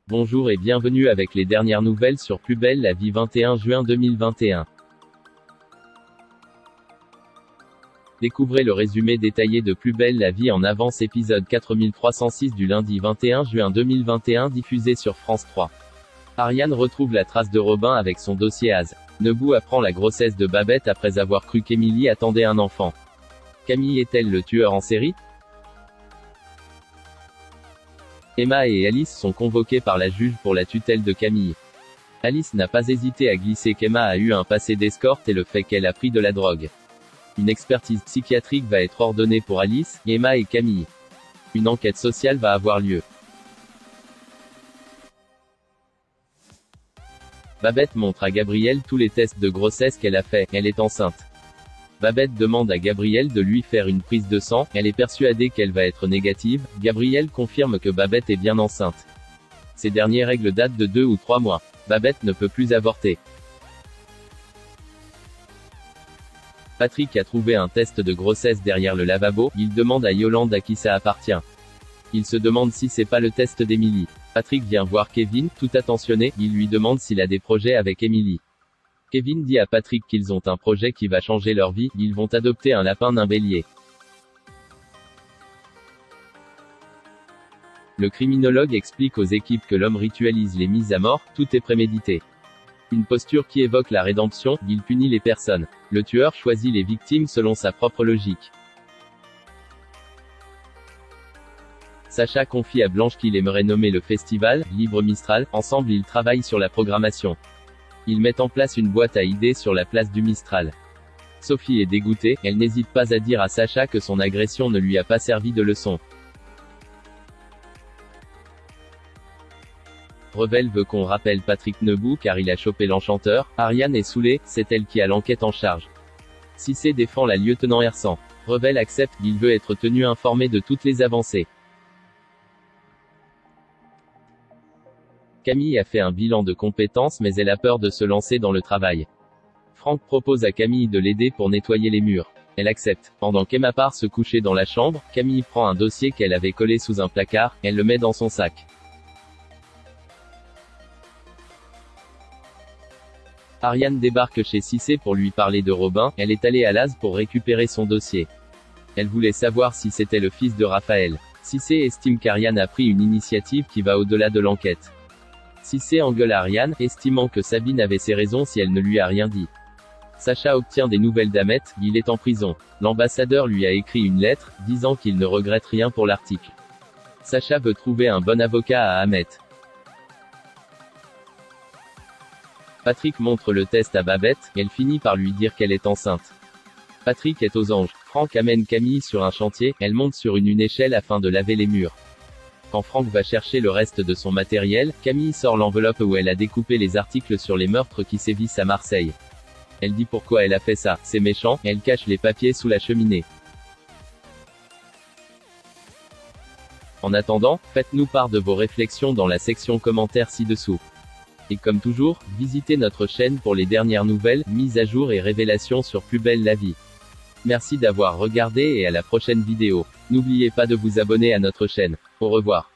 Bonjour et bienvenue avec les dernières nouvelles sur Plus belle la vie 21 juin 2021. Découvrez le résumé détaillé de Plus belle la vie en avance épisode 4306 du lundi 21 juin 2021 diffusé sur France 3. Ariane retrouve la trace de Robin avec son dossier AZ. Nebou apprend la grossesse de Babette après avoir cru qu'Émilie attendait un enfant. Camille est-elle le tueur en série? Emma et Alice sont convoquées par la juge pour la tutelle de Camille. Alice n'a pas hésité à glisser qu'Emma a eu un passé d'escorte et le fait qu'elle a pris de la drogue. Une expertise psychiatrique va être ordonnée pour Alice, Emma et Camille. Une enquête sociale va avoir lieu. Babette montre à Gabriel tous les tests de grossesse qu'elle a fait, elle est enceinte. Babette demande à Gabriel de lui faire une prise de sang, elle est persuadée qu'elle va être négative, Gabriel confirme que Babette est bien enceinte. Ces dernières règles datent de 2 ou 3 mois. Babette ne peut plus avorter. Patrick a trouvé un test de grossesse derrière le lavabo, il demande à Yolande à qui ça appartient. Il se demande si c'est pas le test d'Émilie. Patrick vient voir Kevin, tout attentionné, il lui demande s'il a des projets avec Émilie. Kevin dit à Patrick qu'ils ont un projet qui va changer leur vie, ils vont adopter un lapin nain bélier. Le criminologue explique aux équipes que l'homme ritualise les mises à mort, tout est prémédité. Une posture qui évoque la rédemption, il punit les personnes. Le tueur choisit les victimes selon sa propre logique. Sacha confie à Blanche qu'il aimerait nommer le festival « Libre Mistral », ensemble ils travaillent sur la programmation. Ils mettent en place une boîte à idées sur la place du Mistral. Sophie est dégoûtée, elle n'hésite pas à dire à Sacha que son agression ne lui a pas servi de leçon. Revel veut qu'on rappelle Patrick Nebou car il a chopé l'enchanteur, Ariane est saoulée, c'est elle qui a l'enquête en charge. Cissé défend la lieutenant Hersan. Revel accepte, il veut être tenu informé de toutes les avancées. Camille a fait un bilan de compétences mais elle a peur de se lancer dans le travail. Franck propose à Camille de l'aider pour nettoyer les murs. Elle accepte. Pendant qu'Emma part se coucher dans la chambre, Camille prend un dossier qu'elle avait collé sous un placard, elle le met dans son sac. Ariane débarque chez Cissé pour lui parler de Robin, elle est allée à Laz pour récupérer son dossier. Elle voulait savoir si c'était le fils de Raphaël. Cissé estime qu'Ariane a pris une initiative qui va au-delà de l'enquête. Cissé engueule Ariane, estimant que Sabine avait ses raisons si elle ne lui a rien dit. Sacha obtient des nouvelles d'Ahmet, il est en prison. L'ambassadeur lui a écrit une lettre, disant qu'il ne regrette rien pour l'article. Sacha veut trouver un bon avocat à Ahmet. Patrick montre le test à Babette, elle finit par lui dire qu'elle est enceinte. Patrick est aux anges. Franck amène Camille sur un chantier, elle monte sur une échelle afin de laver les murs. Quand Franck va chercher le reste de son matériel, Camille sort l'enveloppe où elle a découpé les articles sur les meurtres qui sévissent à Marseille. Elle dit pourquoi elle a fait ça, c'est méchant, elle cache les papiers sous la cheminée. En attendant, faites-nous part de vos réflexions dans la section commentaires ci-dessous. Et comme toujours, visitez notre chaîne pour les dernières nouvelles, mises à jour et révélations sur Plus belle la vie. Merci d'avoir regardé et à la prochaine vidéo. N'oubliez pas de vous abonner à notre chaîne. Au revoir.